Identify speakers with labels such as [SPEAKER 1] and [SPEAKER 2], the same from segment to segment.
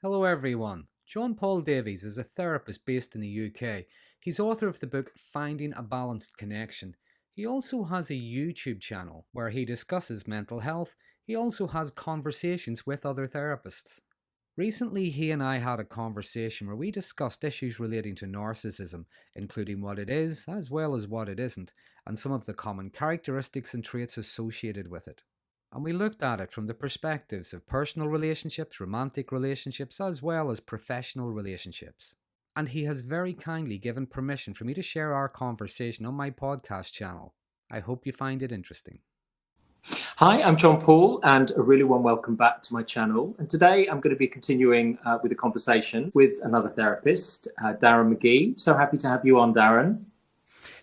[SPEAKER 1] Hello everyone. PaulDavies is a therapist based in the UK. He's author of the book Finding a Balanced Connection. He also has a YouTube channel where he discusses mental health. He also has conversations with other therapists. Recently, he and I had a conversation where we discussed issues relating to narcissism, including what it is as well as what it isn't, and some of the common characteristics and traits associated with it. And we looked at it from the perspectives of personal relationships, romantic relationships, as well as professional relationships. And he has very kindly given permission for me to share our conversation on my podcast channel. I hope you find it interesting.
[SPEAKER 2] Hi, I'm John Paul, and a really warm welcome back to my channel. And today I'm going to be continuing with a conversation with another therapist, Darren Magee. So happy to have you on, Darren.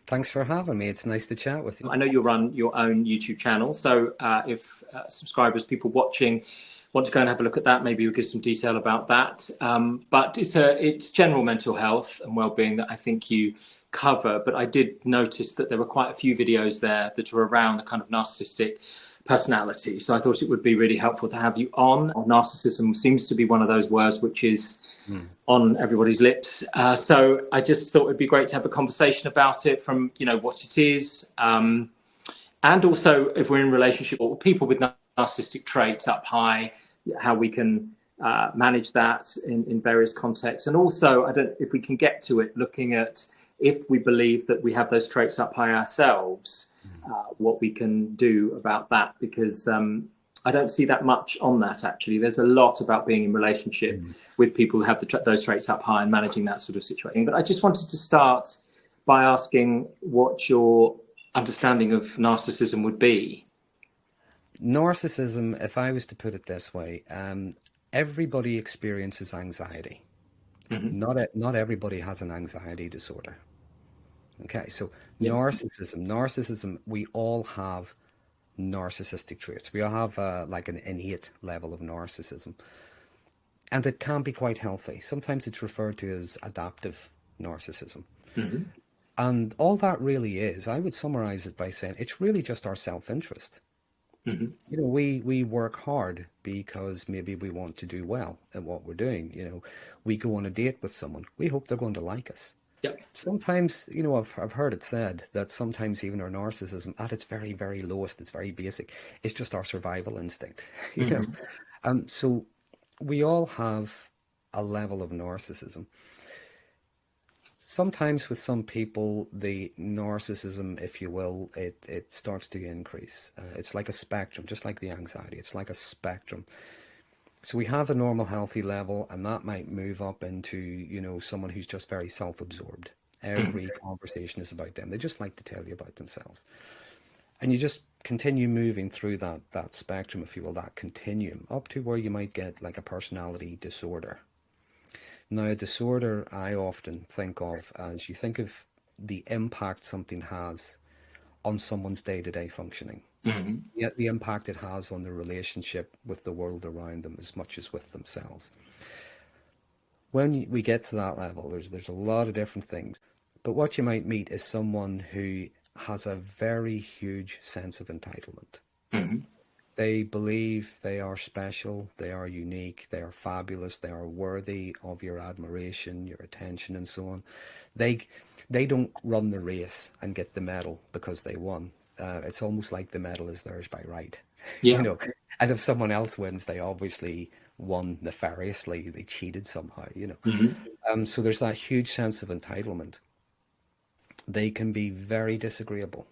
[SPEAKER 1] Thanks for having me. It's nice to chat with you.
[SPEAKER 2] I know you run your own YouTube channel, so if subscribers, people watching, want to go and have a look at that, maybe we'll give some detail about that. But it's general mental health and well-being that I think you cover. But I did notice that there were quite a few videos there that are around the kind of narcissistic personality. So I thought it would be really helpful to have you on. Narcissism seems to be one of those words which is on everybody's lips. So I just thought it'd be great to have a conversation about it from, what it is. And also if we're in relationship with people with narcissistic traits up high, how we can manage that in various contexts. And also, if we can get to it, looking at if we believe that we have those traits up high ourselves, what we can do about that, because I don't see that much on that, actually. There's a lot about being in relationship with people who have those traits up high and managing that sort of situation. But I just wanted to start by asking what your understanding of narcissism would be.
[SPEAKER 1] Narcissism, if I was to put it this way, everybody experiences anxiety. Not everybody has an anxiety disorder. Okay, so narcissism, we all have narcissistic traits. We all have like an innate level of narcissism. And it can be quite healthy. Sometimes it's referred to as adaptive narcissism. And all that really is, I would summarize it by saying it's really just our self-interest. We work hard because maybe we want to do well at what we're doing. We go on a date with someone. We hope they're going to like us.
[SPEAKER 2] Yep.
[SPEAKER 1] Sometimes, I've heard it said that sometimes even our narcissism at its very, very lowest, it's very basic. It's just our survival instinct. So we all have a level of narcissism. Sometimes with some people, the narcissism, if you will, it starts to increase. It's like a spectrum, just like the anxiety. It's like a spectrum. So we have a normal healthy level, and that might move up into, someone who's just very self-absorbed. Every conversation is about them. They just like to tell you about themselves. And you just continue moving through that spectrum, if you will, that continuum, up to where you might get like a personality disorder. Now, a disorder I often think of as you think of the impact something has on someone's day-to-day functioning. Yet the impact it has on their relationship with the world around them as much as with themselves. When we get to that level, there's a lot of different things. But what you might meet is someone who has a very huge sense of entitlement. They believe they are special, they are unique, they are fabulous, they are worthy of your admiration, your attention, and so on. They don't run the race and get the medal because they won. It's almost like the medal is theirs by right.
[SPEAKER 2] Yeah.
[SPEAKER 1] And if someone else wins, they obviously won nefariously. They cheated somehow. So there's that huge sense of entitlement. They can be very disagreeable.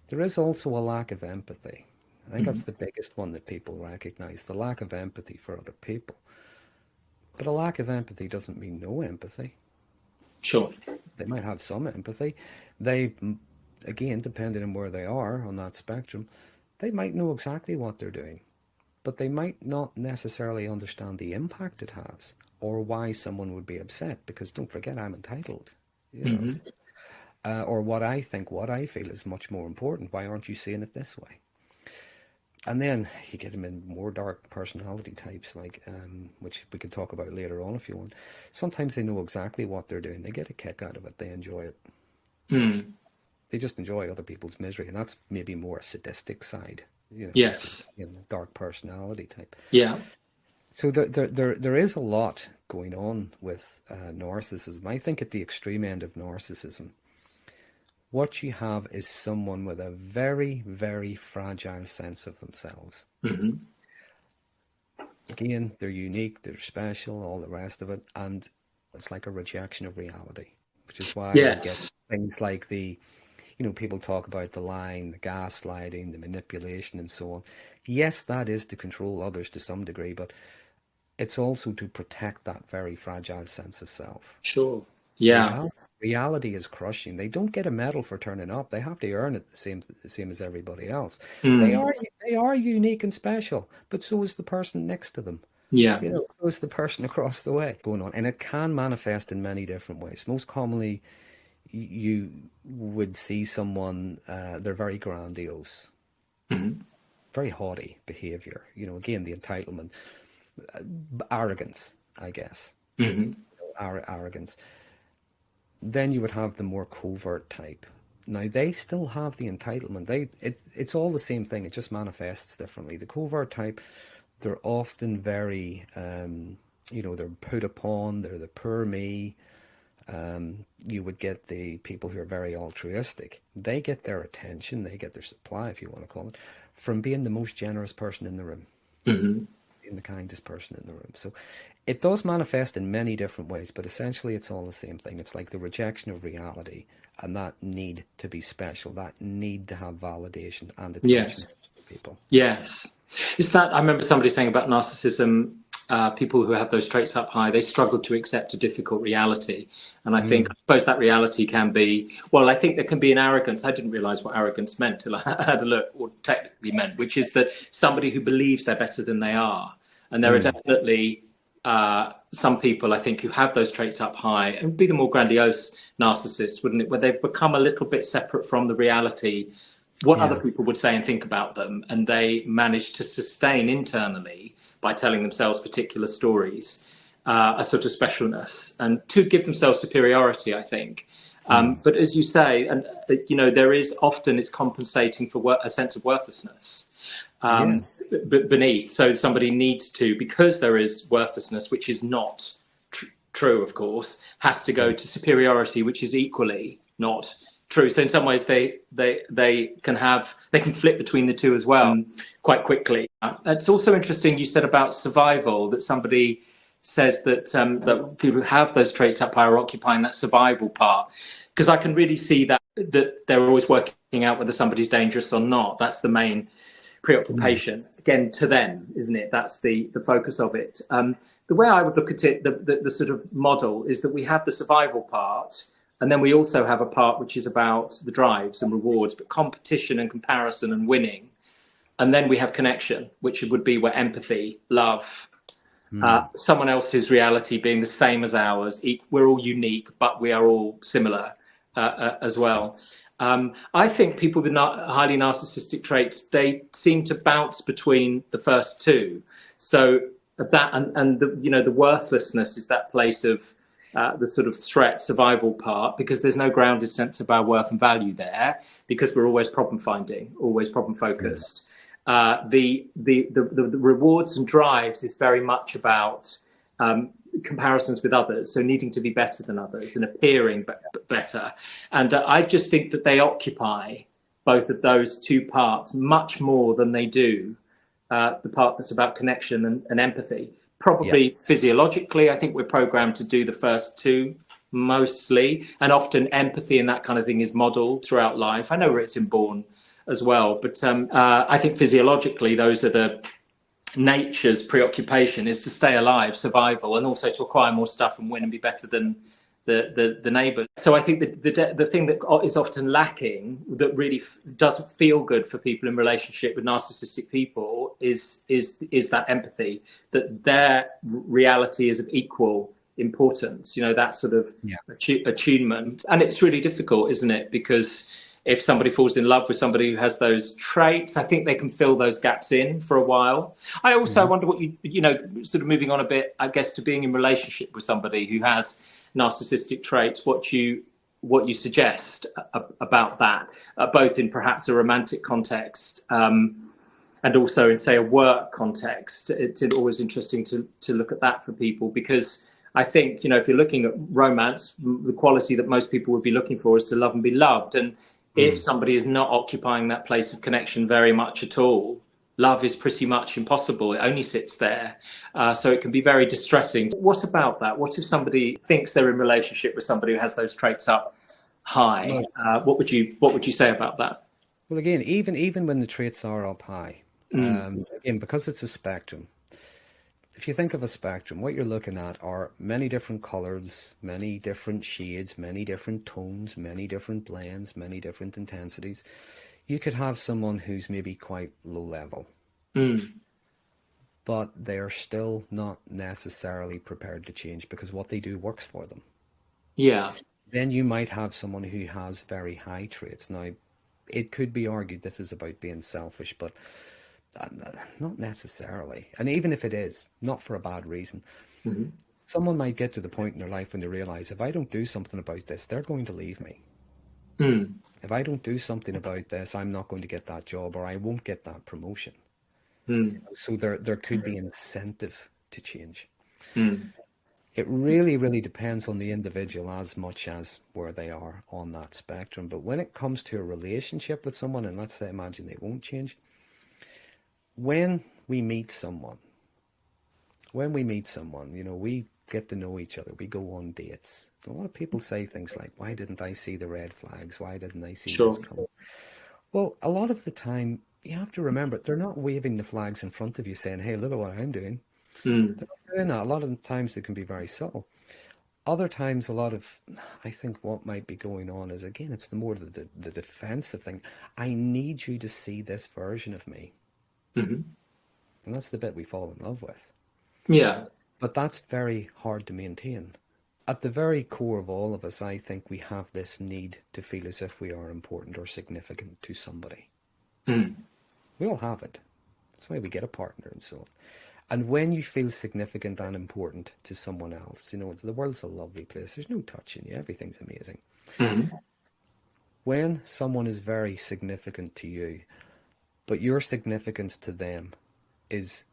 [SPEAKER 1] There is also a lack of empathy. I think that's the biggest one that people recognize, the lack of empathy for other people. But a lack of empathy doesn't mean no empathy.
[SPEAKER 2] Sure.
[SPEAKER 1] They might have some empathy. They, again, depending on where they are on that spectrum, they might know exactly what they're doing, but they might not necessarily understand the impact it has or why someone would be upset, because don't forget, I'm entitled. Or what I feel is much more important. Why aren't you seeing it this way? And then you get them in more dark personality types, like which we can talk about later on if you want. Sometimes they know exactly what they're doing. They get a kick out of it. They enjoy it. They just enjoy other people's misery, and that's maybe more a sadistic side.
[SPEAKER 2] Yes.
[SPEAKER 1] Dark personality type.
[SPEAKER 2] Yeah.
[SPEAKER 1] So there is a lot going on with narcissism. I think at the extreme end of narcissism, what you have is someone with a very, very fragile sense of themselves.
[SPEAKER 2] Mm-hmm.
[SPEAKER 1] Again, they're unique, they're special, all the rest of it, and it's like a rejection of reality, which is why you get
[SPEAKER 2] Yes.
[SPEAKER 1] things like people talk about the lying, the gaslighting, the manipulation, and so on. Yes, that is to control others to some degree, but it's also to protect that very fragile sense of self.
[SPEAKER 2] Sure. Yeah.
[SPEAKER 1] Reality is crushing. They don't get a medal for turning up. They have to earn it the same as everybody else. They
[SPEAKER 2] Mm.
[SPEAKER 1] are they are unique and special, but so is the person next to them.
[SPEAKER 2] Yeah.
[SPEAKER 1] So is the person across the way going on. And it can manifest in many different ways. Most commonly, you would see someone, they're very grandiose,
[SPEAKER 2] Mm-hmm.
[SPEAKER 1] very haughty behavior. Again, the entitlement, arrogance, I guess.
[SPEAKER 2] Mm-hmm.
[SPEAKER 1] Arrogance. Then you would have the more covert type. Now they still have the entitlement. It's all the same thing. It just manifests differently. The covert type, they're often very, they're put upon. They're the poor me. You would get the people who are very altruistic. They get their attention. They get their supply, if you want to call it, from being the most generous person in the room.
[SPEAKER 2] Mm-hmm.
[SPEAKER 1] Being the kindest person in the room. So it does manifest in many different ways, but essentially it's all the same thing. It's like the rejection of reality and that need to be special, that need to have validation and attention
[SPEAKER 2] Yes.
[SPEAKER 1] from people.
[SPEAKER 2] Yes. Is that, I remember somebody saying about narcissism, people who have those traits up high, they struggle to accept a difficult reality. And I suppose that reality can be, well, I think there can be an arrogance. I didn't realize what arrogance meant till I had a look, or technically meant, which is that somebody who believes they're better than they are. And there are definitely some people, I think, who have those traits up high, and be the more grandiose narcissists, wouldn't it, where they've become a little bit separate from the reality, what other people would say and think about them, and they manage to sustain internally by telling themselves particular stories, a sort of specialness, and to give themselves superiority, I think. But as you say, and there is often, it's compensating for a sense of worthlessness beneath. So somebody needs to, because there is worthlessness, which is not true, of course, has to go to superiority, which is equally not true. So in some ways they can flip between the two as well, quite quickly. It's also interesting you said about survival, that somebody says that that people who have those traits up high are occupying that survival part, because I can really see that they're always working out whether somebody's dangerous or not. That's the main preoccupation, again, to them, isn't it? That's the focus of it. The way I would look at it, the sort of model is that we have the survival part, and then we also have a part which is about the drives and rewards, but competition and comparison and winning. And then we have connection, which would be where empathy, love, someone else's reality being the same as ours. We're all unique, but we are all similar as well. I think people with highly narcissistic traits, they seem to bounce between the first two. So that and the worthlessness is that place of the sort of threat survival part, because there's no grounded sense of our worth and value there, because we're always problem finding, always problem focused. The rewards and drives is very much about comparisons with others, so needing to be better than others and appearing better. And I just think that they occupy both of those two parts much more than they do the part that's about connection and empathy. Probably physiologically, I think we're programmed to do the first two mostly, and often empathy and that kind of thing is modeled throughout life. I know where it's inborn as well, but I think physiologically those are the nature's preoccupation, is to stay alive, survival, and also to acquire more stuff and win and be better than the neighbour. So I think the thing that is often lacking, that really doesn't feel good for people in relationship with narcissistic people, is that empathy, that their reality is of equal importance, that sort of attunement. And it's really difficult, isn't it? Because if somebody falls in love with somebody who has those traits, I think they can fill those gaps in for a while. I also wonder what sort of moving on a bit, I guess, to being in relationship with somebody who has narcissistic traits, what you suggest about that, both in perhaps a romantic context, and also in, say, a work context. It's always interesting to look at that for people, because I think, if you're looking at romance, the quality that most people would be looking for is to love and be loved. And if somebody is not occupying that place of connection very much at all, love is pretty much impossible. It only sits there. So it can be very distressing. What about that? What if somebody thinks they're in a relationship with somebody who has those traits up high? What would you say about that?
[SPEAKER 1] Well, again, even when the traits are up high, again, because it's a spectrum, if you think of a spectrum, what you're looking at are many different colors, many different shades, many different tones, many different blends, many different intensities. You could have someone who's maybe quite low level, but they're still not necessarily prepared to change because what they do works for them.
[SPEAKER 2] Yeah.
[SPEAKER 1] Then you might have someone who has very high traits. Now, it could be argued this is about being selfish, but not necessarily. And even if it is, not for a bad reason. Someone might get to the point in their life when they realize, if I don't do something about this, they're going to leave me. If I don't do something about this, I'm not going to get that job, or I won't get that promotion. So there could be an incentive to change. It really, really depends on the individual as much as where they are on that spectrum. But when it comes to a relationship with someone, and let's say, imagine they won't change, when we meet someone, we get to know each other, we go on dates. A lot of people say things like, why didn't I see the red flags? Why didn't I see this coming? Well, a lot of the time, you have to remember, they're not waving the flags in front of you saying, hey, look at what I'm doing. They're not doing that. A lot of the times they can be very subtle. Other times, I think what might be going on is, again, it's the defensive thing. I need you to see this version of me. And that's the bit we fall in love with.
[SPEAKER 2] Yeah.
[SPEAKER 1] But that's very hard to maintain. At the very core of all of us, I think we have this need to feel as if we are important or significant to somebody. We all have it. That's why we get a partner and so on. And when you feel significant and important to someone else, the world's a lovely place. There's no touching you. Everything's amazing. When someone is very significant to you, but your significance to them is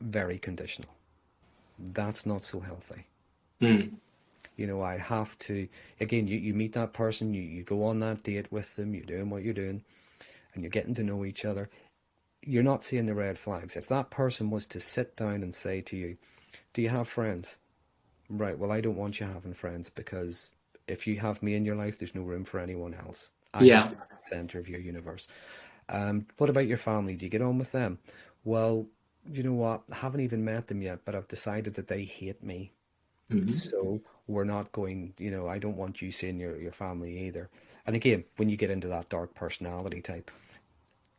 [SPEAKER 1] very conditional, that's not so healthy. I have to, again, you meet that person, you go on that date with them, you're doing what you're doing, and you're getting to know each other. You're not seeing the red flags. If that person was to sit down and say to you, do you have friends? Right, well, I don't want you having friends, because if you have me in your life, there's no room for anyone else. I'm the center of your universe. What about your family? Do you get on with them? Well, you know what? I haven't even met them yet, but I've decided that they hate me. So we're not going, I don't want you seeing your family either. And again, when you get into that dark personality type,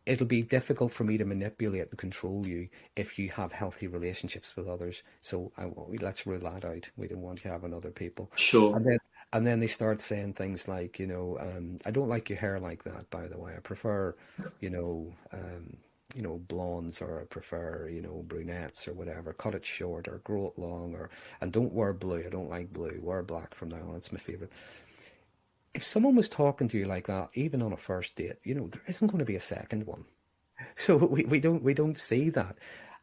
[SPEAKER 1] it'll be difficult for me to manipulate and control you if you have healthy relationships with others. So let's rule that out. We don't want you having other people.
[SPEAKER 2] Sure.
[SPEAKER 1] And then they start saying things like, I don't like your hair like that, by the way. I prefer, blondes, or I prefer, brunettes or whatever. Cut it short or grow it long, and don't wear blue. I don't like blue. Wear black from now on. It's my favorite. If someone was talking to you like that, even on a first date, there isn't going to be a second one. So we don't see that.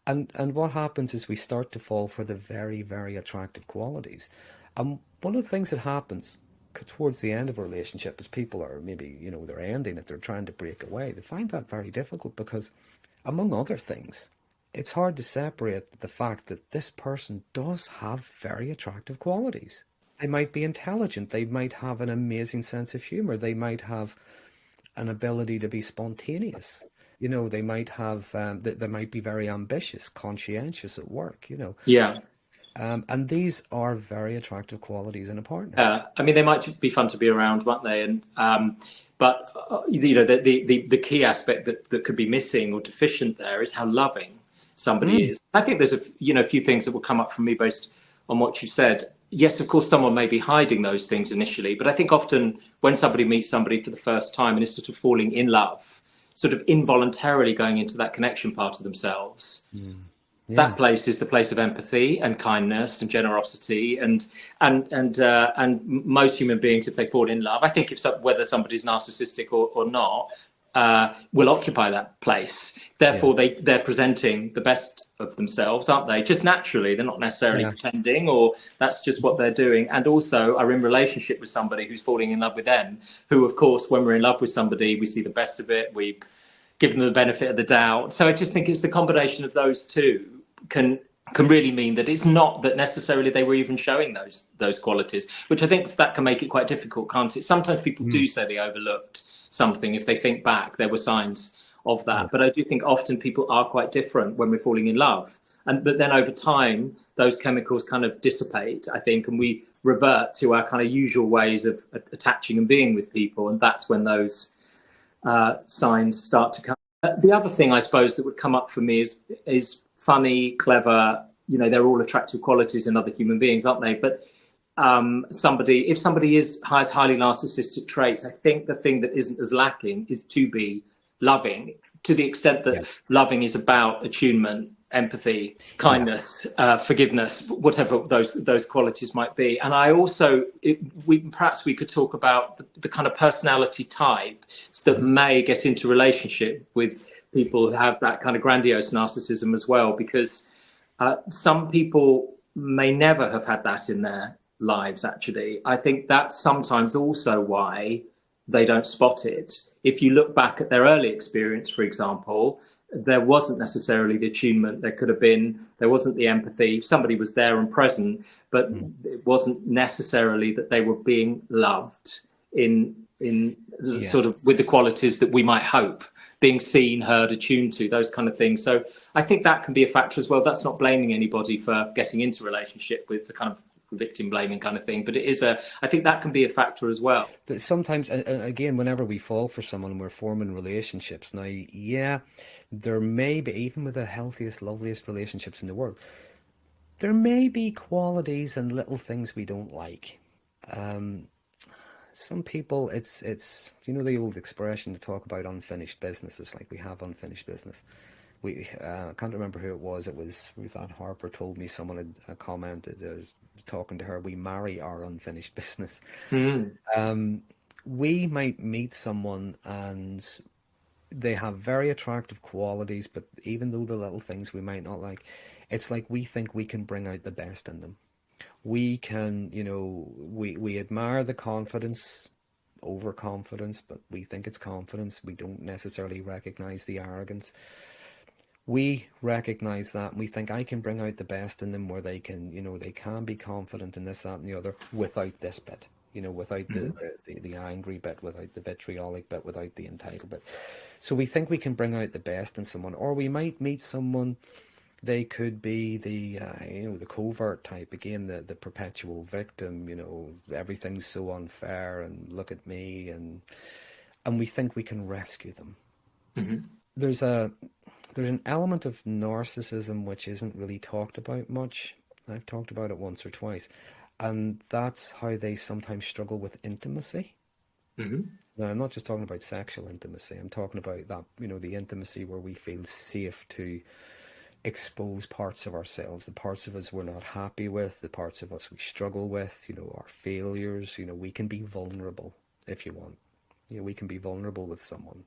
[SPEAKER 1] And what happens is we start to fall for the very, very attractive qualities. One of the things that happens towards the end of a relationship is people are maybe, they're ending it, they're trying to break away. They find that very difficult because, among other things, it's hard to separate the fact that this person does have very attractive qualities. They might be intelligent. They might have an amazing sense of humor. They might have an ability to be spontaneous. They might have, they might be very ambitious, conscientious at work,
[SPEAKER 2] Yeah.
[SPEAKER 1] And these are very attractive qualities in a partner.
[SPEAKER 2] I mean, they might be fun to be around, might they? And but the key aspect that could be missing or deficient there is how loving somebody is. I think there's a few things that will come up from me based on what you said. Yes, of course, someone may be hiding those things initially, but I think often when somebody meets somebody for the first time and is sort of falling in love, sort of involuntarily going into that connection part of themselves, that place is the place of empathy and kindness and generosity, and most human beings, if they fall in love, I think whether somebody's narcissistic or not, will occupy that place.
[SPEAKER 1] Yeah.
[SPEAKER 2] Therefore, they're presenting the best of themselves, aren't they? Just naturally, they're not necessarily
[SPEAKER 1] Yeah.
[SPEAKER 2] pretending, or that's just what they're doing. And also are in relationship with somebody who's falling in love with them, who, of course, when we're in love with somebody, we see the best of it. We give them the benefit of the doubt. So I just think it's the combination of those two can really mean that it's not that necessarily they were even showing those qualities, which I think that can make it quite difficult, can't it? Sometimes people do say they overlooked something. If they think back, there were signs of that.
[SPEAKER 1] Yeah.
[SPEAKER 2] But I do think often people are quite different when we're falling in love. But then over time, those chemicals kind of dissipate, I think, and we revert to our kind of usual ways of attaching and being with people. And that's when those signs start to come. The other thing, I suppose, that would come up for me is funny, clever. You know, they're all attractive qualities in other human beings, aren't they? But if somebody has highly narcissistic traits, I think the thing that isn't as lacking is to be loving, to the extent that loving is about attunement, empathy, kindness, forgiveness, whatever those qualities might be. And I also, perhaps we could talk about the kind of personality types that may get into relationship with people who have that kind of grandiose narcissism as well, because some people may never have had that in their lives. Actually, I think that's sometimes also why they don't spot it. If you look back at their early experience, for example, there wasn't necessarily the attunement. There wasn't the empathy. Somebody was there and present, but it wasn't necessarily that they were being loved in sort of with the qualities that we might hope, being seen, heard, attuned to, those kind of things. So I think that can be a factor as well. That's not blaming anybody for getting into a relationship with the kind of victim blaming kind of thing, but I think that can be a factor as well.
[SPEAKER 1] That sometimes, and again, whenever we fall for someone and we're forming relationships, now, there may be, even with the healthiest, loveliest relationships in the world, there may be qualities and little things we don't like. Some people, it's the old expression to talk about unfinished business. It's like we have unfinished business. I can't remember who it was. It was Ruth Ann Harper told me, someone had commented, talking to her, we marry our unfinished business. We might meet someone and they have very attractive qualities, but even though the little things we might not like, it's like we think we can bring out the best in them. We can, we admire the confidence, overconfidence, but we think it's confidence. We don't necessarily recognize the arrogance. We recognize that and we think I can bring out the best in them, where they can, they can be confident in this, that, and the other without this bit, without the angry bit, without the vitriolic bit, without the entitled bit. So we think we can bring out the best in someone, or we might meet someone, they could be the covert type, again, the perpetual victim, everything's so unfair and look at me, and we think we can rescue them. There's an element of narcissism which isn't really talked about much. I've talked about it once or twice, and that's how they sometimes struggle with intimacy. Now, I'm not just talking about sexual intimacy. I'm talking about that, the intimacy where we feel safe to expose parts of ourselves, the parts of us we're not happy with, the parts of us we struggle with, our failures. We can be vulnerable if you want. We can be vulnerable with someone.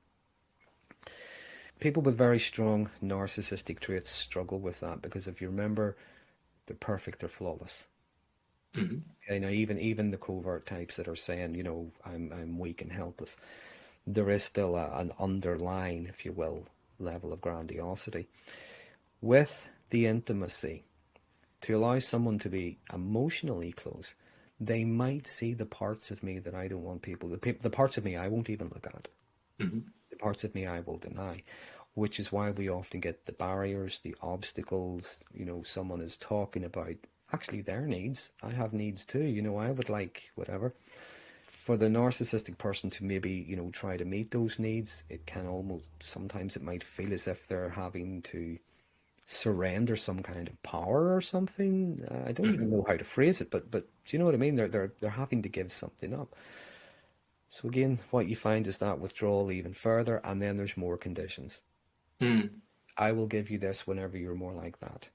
[SPEAKER 1] People with very strong narcissistic traits struggle with that, because if you remember, they're perfect, they're flawless. Okay, now even the covert types that are saying, I'm weak and helpless, there is still an underlying, if you will, level of grandiosity. With the intimacy, to allow someone to be emotionally close, they might see the parts of me that I don't want people, the parts of me I won't even look at. The parts of me I will deny, which is why we often get the barriers, the obstacles. Someone is talking about actually their needs. I have needs too. I would like whatever. For the narcissistic person to maybe, try to meet those needs, it can almost, sometimes it might feel as if they're having to surrender some kind of power or something. I don't even know how to phrase it, but do you know what I mean? They're having to give something up. So again, what you find is that withdrawal even further, and then there's more conditions. I will give you this whenever you're more like that.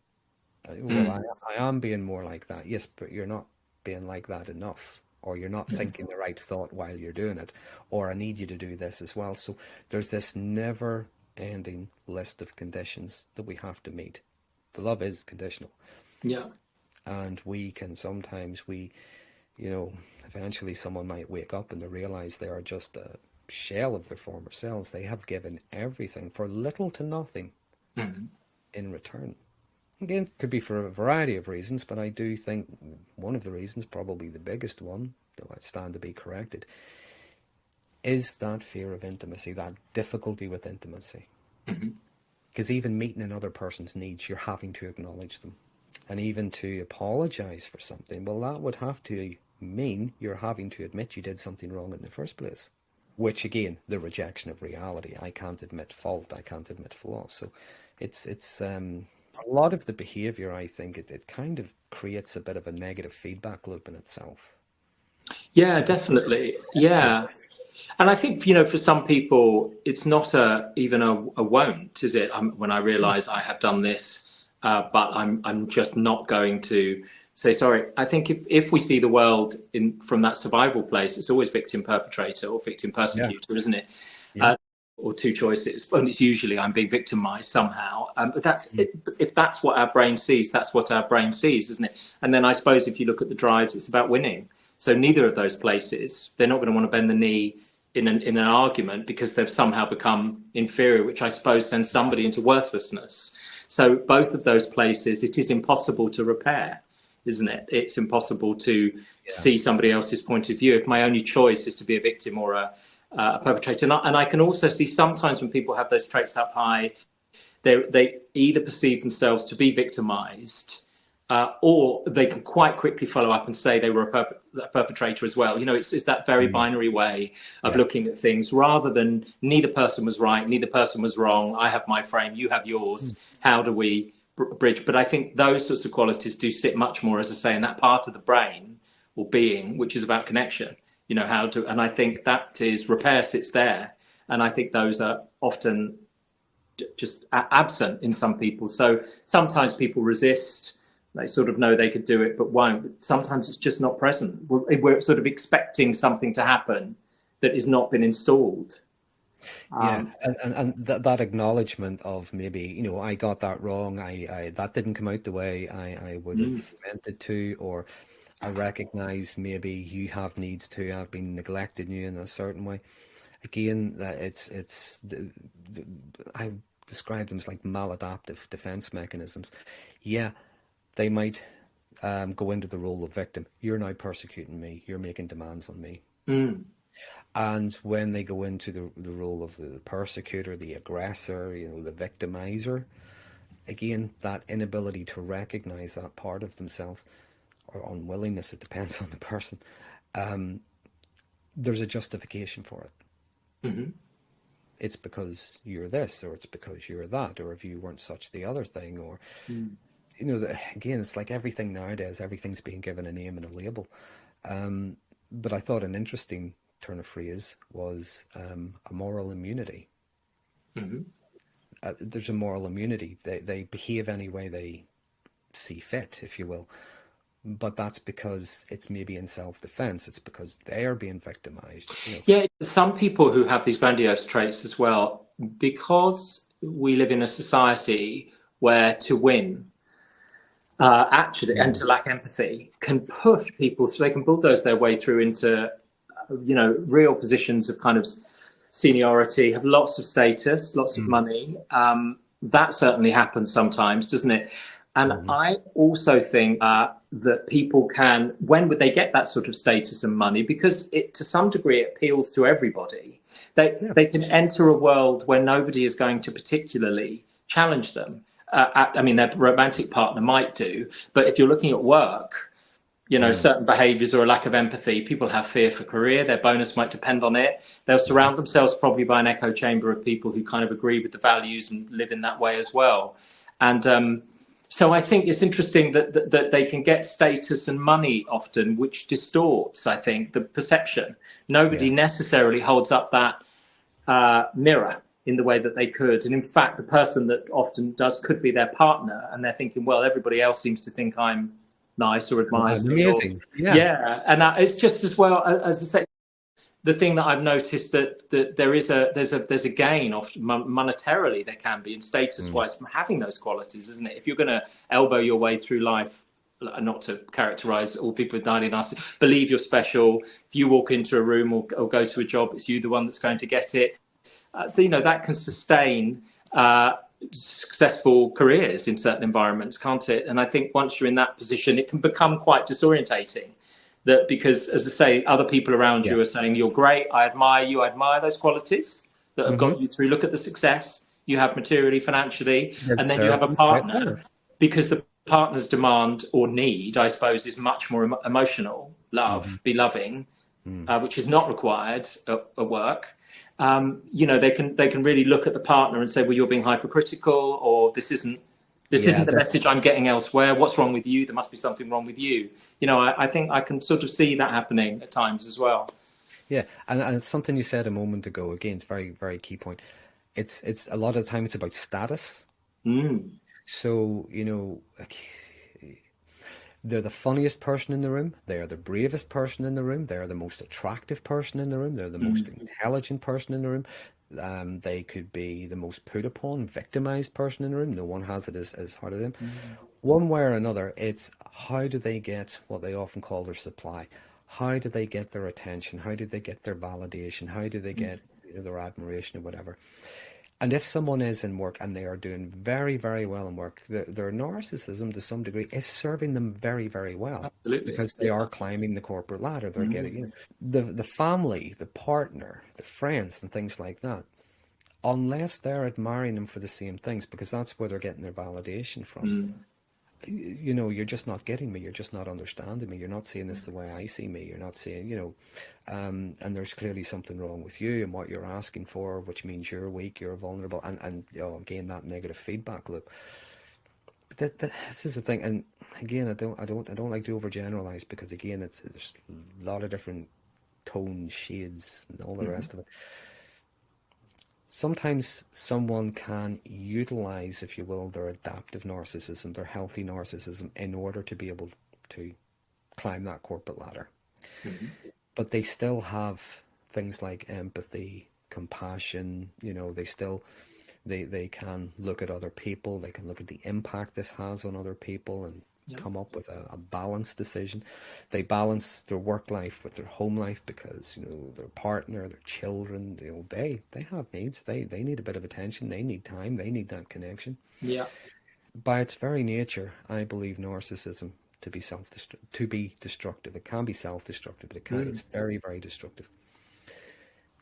[SPEAKER 1] Well, I am being more like that. Yes, but you're not being like that enough. or you're not thinking the right thought while you're doing it, or I need you to do this as well. So there's this never ending list of conditions that we have to meet. The love is conditional.
[SPEAKER 2] Yeah.
[SPEAKER 1] And we can sometimes, eventually someone might wake up and they realize they are just a shell of their former selves. They have given everything for little to nothing in return. Again, could be for a variety of reasons, but I do think one of the reasons, probably the biggest one, though I stand to be corrected, is that fear of intimacy, that difficulty with intimacy. Because even meeting another person's needs, you're having to acknowledge them. And even to apologize for something, well, that would have to mean you're having to admit you did something wrong in the first place. Which, again, the rejection of reality. I can't admit fault. I can't admit flaws. So it's a lot of the behavior, I think, it kind of creates a bit of a negative feedback loop in itself.
[SPEAKER 2] Yeah, definitely. Yeah. And I think, for some people, it's not even a won't, is it? When I realize I have done this, but I'm just not going to say sorry. I think if we see the world from that survival place, it's always victim perpetrator or victim persecutor, isn't it?
[SPEAKER 1] Yeah.
[SPEAKER 2] Or two choices. And it's usually I'm being victimized somehow. But that's if that's what our brain sees, that's what our brain sees, isn't it? And then I suppose if you look at the drives, it's about winning. So neither of those places, they're not going to want to bend the knee in an argument because they've somehow become inferior, which I suppose sends somebody into worthlessness. So both of those places, it is impossible to repair, isn't it? It's impossible to see somebody else's point of view if my only choice is to be a victim or a perpetrator. And I can also see sometimes when people have those traits up high, they either perceive themselves to be victimized, or they can quite quickly follow up and say they were a perpetrator as well. It's that very binary way of looking at things, rather than neither person was right, neither person was wrong. I have my frame, you have yours. How do we bridge? But I think those sorts of qualities do sit much more, as I say, in that part of the brain or being, which is about connection. And I think that is repair sits there. And I think those are often just absent in some people. So sometimes people resist. They sort of know they could do it, but won't. But sometimes it's just not present. We're sort of expecting something to happen that has not been installed.
[SPEAKER 1] And that acknowledgement of maybe, I got that wrong. I that didn't come out the way I would have meant it to, or I recognize maybe you have needs too. I've been neglecting you in a certain way. Again, that I describe them as like maladaptive defense mechanisms. Yeah. They might go into the role of victim. You're now persecuting me. You're making demands on me. And when they go into the role of the persecutor, the aggressor, the victimizer, again, that inability to recognize that part of themselves, or unwillingness, it depends on the person, there's a justification for it. It's because you're this, or it's because you're that, or if you weren't such the other thing, or... again, it's like everything nowadays, everything's being given a name and a label. But I thought an interesting turn of phrase was a moral immunity. There's a moral immunity. They behave any way they see fit, if you will. But that's because it's maybe in self-defense. It's because they're being victimized.
[SPEAKER 2] Yeah, some people who have these grandiose traits as well, because we live in a society where to win, actually, and to lack empathy, can push people so they can bulldoze their way through into, real positions of kind of seniority, have lots of status, lots of money. That certainly happens sometimes, doesn't it? And I also think that people can, when would they get that sort of status and money? Because to some degree, it appeals to everybody. They can enter a world where nobody is going to particularly challenge them. Their romantic partner might do, but if you're looking at work, certain behaviors or a lack of empathy, people have fear for career. Their bonus might depend on it. They'll surround themselves probably by an echo chamber of people who kind of agree with the values and live in that way as well. And so I think it's interesting that they can get status and money often, which distorts, I think, the perception. Nobody necessarily holds up that mirror in the way that they could. And in fact, the person that often does could be their partner, and they're thinking, well, everybody else seems to think I'm nice or admires me, or
[SPEAKER 1] Amazing. Yeah.
[SPEAKER 2] and it's just as well as I say. The thing that I've noticed that there's a gain of monetarily, there can be, and status wise, from having those qualities, isn't it? If you're going to elbow your way through life, not to characterize all people with narcissism, believe you're special. If you walk into a room or go to a job, it's you the one that's going to get it. So, you know, that can sustain successful careers in certain environments, can't it? And I think once you're in that position, it can become quite disorientating. That because, as I say, other people around you are saying, you're great, I admire you, I admire those qualities that have got you through. Look at the success you have materially, financially, and then you have a partner, because the partner's demand or need, I suppose, is much more emotional, love, be loving, which is not required at work. You know, they can really look at the partner and say, well, you're being hypercritical, or this isn't the message I'm getting elsewhere. What's wrong with you? There must be something wrong with you. You know, I think I can sort of see that happening at times as well.
[SPEAKER 1] Yeah, and it's something you said a moment ago. Again, it's very, very key point. It's a lot of the time it's about status. So, you know, they're the funniest person in the room. They are the bravest person in the room. They are the most attractive person in the room. They're the most intelligent person in the room. They could be the most put upon, victimized person in the room. No one has it as hard as them. One way or another, it's how do they get what they often call their supply? How do they get their attention? How do they get their validation? How do they get their admiration or whatever? And if someone is in work and they are doing very, very well in work, their narcissism to some degree is serving them very, very well.
[SPEAKER 2] Absolutely.
[SPEAKER 1] Because they are climbing the corporate ladder. They're getting, you know, the family, the partner, the friends and things like that. Unless they're admiring them for the same things, because that's where they're getting their validation from. You know, you're just not getting me. You're just not understanding me. You're not seeing this the way I see me. You're not seeing, you know, and there's clearly something wrong with you and what you're asking for, which means you're weak, you're vulnerable, and you know, again, that negative feedback loop. But this is the thing, and again, I don't like to overgeneralize, because again, there's a lot of different tone shades and all the rest of it. Sometimes someone can utilize, if you will, their adaptive narcissism, their healthy narcissism, in order to be able to climb that corporate ladder. But they still have things like empathy, compassion, you know, they can look at other people, they can look at the impact this has on other people and come up with a balanced decision. They balance their work life with their home life, because, you know, their partner, their children, you know, they have needs. They need a bit of attention. They need time. They need that connection.
[SPEAKER 2] Yeah.
[SPEAKER 1] By its very nature, I believe narcissism to be destructive. It can be self-destructive, but it's very, very destructive.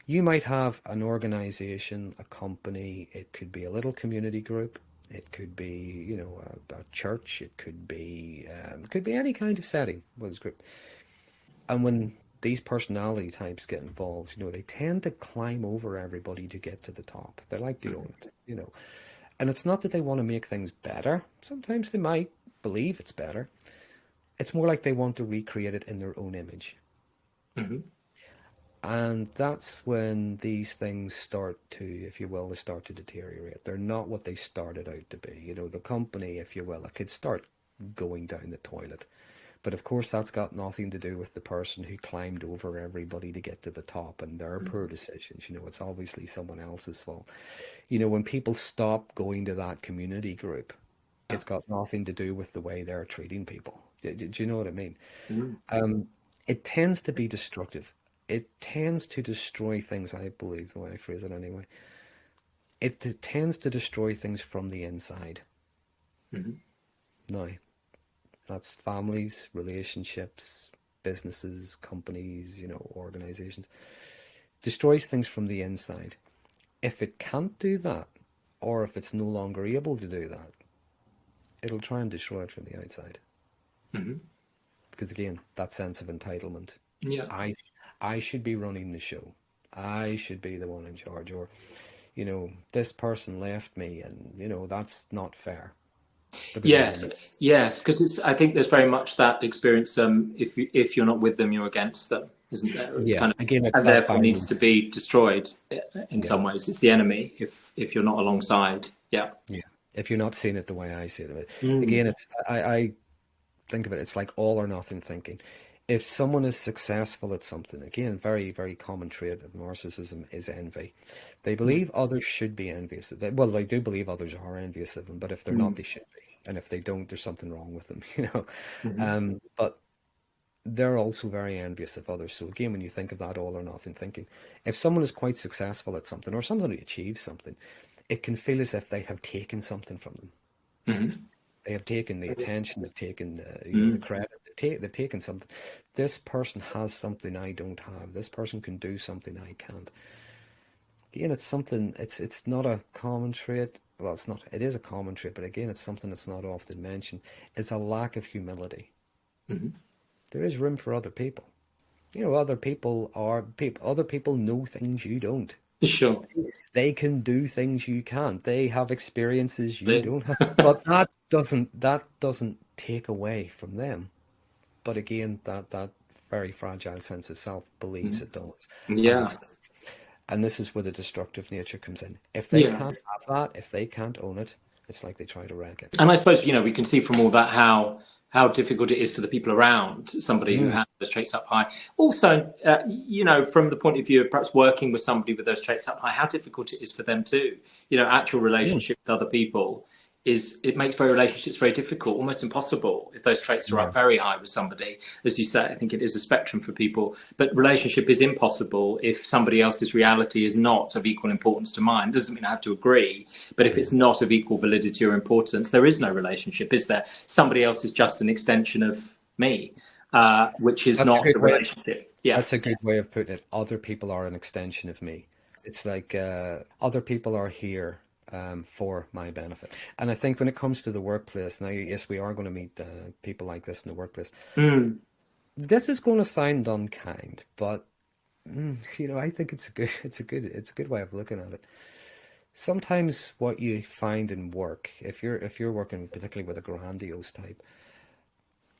[SPEAKER 1] You might have an organization, a company, it could be a little community group. It could be, you know, a church. It could be any kind of setting with this group. And when these personality types get involved, you know, they tend to climb over everybody to get to the top. They like to own it, you know. And it's not that they want to make things better. Sometimes they might believe it's better. It's more like they want to recreate it in their own image. And that's when these things start to, if you will, they start to deteriorate. They're not what they started out to be. You know, the company, if you will, it could start going down the toilet. But of course, that's got nothing to do with the person who climbed over everybody to get to the top and their poor decisions. You know, it's obviously someone else's fault. You know, when people stop going to that community group, it's got nothing to do with the way they're treating people. Do you know what I mean? It tends to be destructive. It tends to destroy things, I believe, the way I phrase it anyway. It tends to destroy things from the inside. Now, that's families, relationships, businesses, companies, you know, organizations. Destroys things from the inside. If it can't do that, or if it's no longer able to do that, it'll try and destroy it from the outside. Because again, that sense of entitlement. I should be running the show. I should be the one in charge. Or, you know, this person left me, and, you know, that's not fair.
[SPEAKER 2] Yes, because I think there's very much that experience. If you're not with them, you're against them, isn't there? It's kind of,
[SPEAKER 1] again, it's
[SPEAKER 2] and
[SPEAKER 1] that
[SPEAKER 2] therefore
[SPEAKER 1] balance.
[SPEAKER 2] needs to be destroyed in some ways. It's the enemy if you're not alongside. Yeah.
[SPEAKER 1] If you're not seeing it the way I see it. Again, it's think of it, it's like all or nothing thinking. If someone is successful at something, again, very, very common trait of narcissism is envy. They believe others should be envious of them. Well, they do believe others are envious of them, but if they're not, they should be. And if they don't, there's something wrong with them, you know. But they're also very envious of others. So again, when you think of that all or nothing thinking, if someone is quite successful at something or somebody achieves something, it can feel as if they have taken something from them. They have taken the attention, they've taken the credit, they've taken something. This person has something I don't have. This person can do something I can't. Again, it's something, it's not a common trait. Well, it's not, it is a common trait, but again, it's something that's not often mentioned. It's a lack of humility. There is room for other people. You know, other people know things you don't.
[SPEAKER 2] Sure.
[SPEAKER 1] They can do things you can't. They have experiences you don't have. But that doesn't take away from them. But again, that very fragile sense of self believes it does.
[SPEAKER 2] Yeah.
[SPEAKER 1] And this is where the destructive nature comes in. If they can't have that, if they can't own it, it's like they try to wreck it.
[SPEAKER 2] And I suppose, you know, we can see from all that how difficult it is for the people around somebody who has those traits up high. Also, you know, from the point of view of perhaps working with somebody with those traits up high, how difficult it is for them too. You know, actual relationship with other people it makes relationships very difficult, almost impossible if those traits are up very high with somebody. As you say, I think it is a spectrum for people, but relationship is impossible if somebody else's reality is not of equal importance to mine. It doesn't mean I have to agree, but if it's not of equal validity or importance, there is no relationship, is there? Somebody else is just an extension of me, which is not the relationship. Yeah,
[SPEAKER 1] that's a good way of putting it. Other people are an extension of me. It's like other people are here for my benefit. And I think when it comes to the workplace, now, yes, we are going to meet people like this in the workplace. This is going to sound unkind, but you know, I think it's a good way of looking at it. Sometimes what you find in work, if you're working particularly with a grandiose type,